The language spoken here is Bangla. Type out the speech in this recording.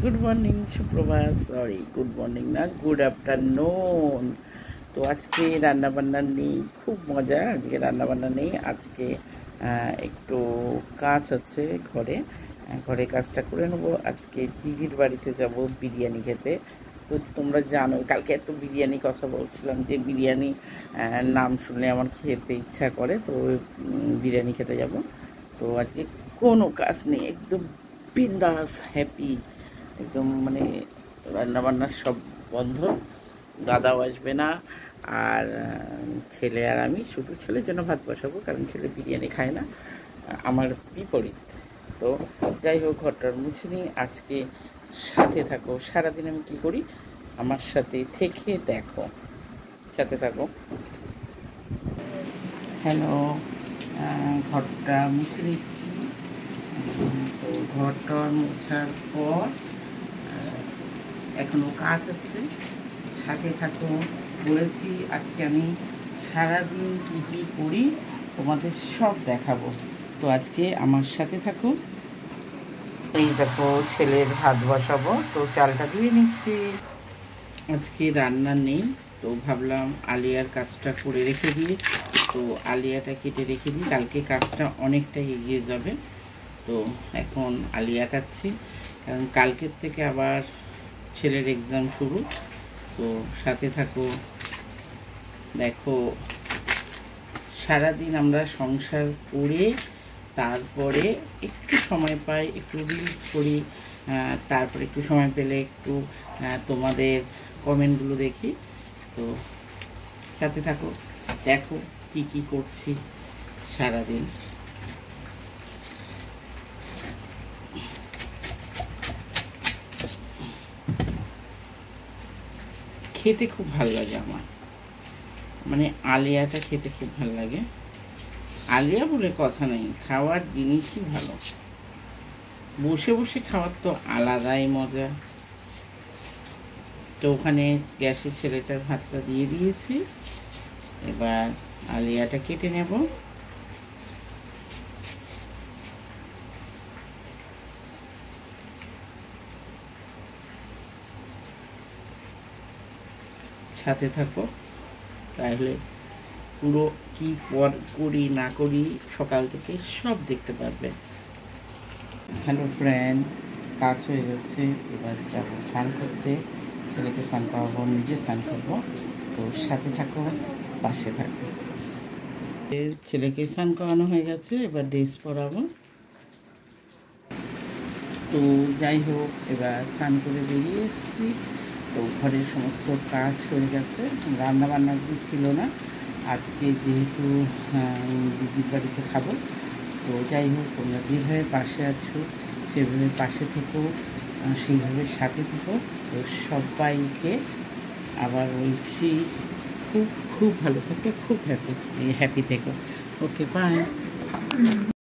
গুড মর্নিং, সুপ্রভাত, সরি গুড মর্নিং না, গুড আফটারনুন। তো আজকে রান্নাবান্না নেই, খুব মজা। আজকে রান্নাবান্না নেই, আজকে একটু কাজ আছে ঘরে। ঘরে কাজটা করে নেবো। আজকে দিদির বাড়িতে যাব বিরিয়ানি খেতে। তো তোমরা জানো কালকে এত বিরিয়ানি কথা বলছিলাম যে বিরিয়ানি নাম শুনলে আমার খেতে ইচ্ছা করে। তো বিরিয়ানি খেতে যাব। তো আজকে কোনো কাজ নেই, একদম বিন্দাস হ্যাপি, একদম মানে রান্নাবান্নার সব বন্ধ, দাদাও আসবে না। আর ছেলে আর আমি, শুধু ছেলের জন্য ভাত বসাবো, কারণ ছেলে বিরিয়ানি খায় না, আমার বিপরীত। তো যাই হোক, ঘরটার মুছে নিই আজকে। সাথে থাকো, সারাদিন আমি কি করি আমার সাথে থেকে দেখো, সাথে থাকো। হ্যালো, ঘরটা মুছে নিচ্ছি। তো ঘরটা মোছার পর এখনও কাজ আছে, সাথে থাকো। বলেছি আজকে আমি সারাদিন কী কী করি তোমাদের সব দেখাবো। তো আজকে আমার সাথে থাকো। এই দেখো, ছেলের ভাত বসাবো, তো চালটা ধুয়ে নিচ্ছি। আজকে রান্না নেই, তো ভাবলাম আলিয়ার কাজটা করে রেখে দিই। তো আলিয়াটা কেটে রেখে দিই, কালকে কাজটা অনেকটা এগিয়ে যাবে। তো এখন আলিয়া কাটছি, কারণ কালকের থেকে আবার ছেলের এক্সাম শুরু। তো সাথে থাকো, দেখো। সারাদিন আমরা সংসার করে তারপরে একটু সময় পাই, একটু রিলস করি, তারপরে একটু সময় পেলে একটু তোমাদের কমেন্টগুলো দেখি। তো সাথে থাকো, দেখো কি কি করছি সারাদিন। খেতে খুব ভালো লাগে আমার, মানে আলিয়াটা খেতে খুব ভালো লাগে। আলিয়া বলে কথা নেই, খাওয়ার জিনিসই ভালো। বসে বসে খাওয়ার তো আলাদাই মজা। তো ওখানে গ্যাসে ছেলেটার ভাতটা দিয়ে দিয়েছি, এবার আলিয়াটা কেটে নেব। সাথে থাকো, তাহলে পুরো কি করি না করি সকাল থেকে সব দেখতে পারবে। হ্যালো ফ্রেন্ড, কাজ হয়ে গেছে, এবার যাবো স্নান করতে। ছেলেকে স্নান করাবো, নিজে স্নান করবো। তো সাথে থাকো, পাশে থাকো। ছেলেকে স্নান করানো হয়ে গেছে, এবার ড্রেস পরাবো। তো যাই হোক, এবার স্নান করে বেরিয়ে এসেছি। তো ঘরের সমস্ত কাজ হয়ে গেছে, রান্নাবান্না ছিল না আজকে, যেহেতু দিদির বাড়িতে খাবো। তো যাই হোক, তোমরা যেভাবে পাশে আছো সেভাবে পাশে থেকো, সেইভাবে সাথে থেকো। তো সবাইকে আবার বলছি, খুব খুব ভালো থেকো, খুব হ্যাপি থেকো। ওকে, বাই।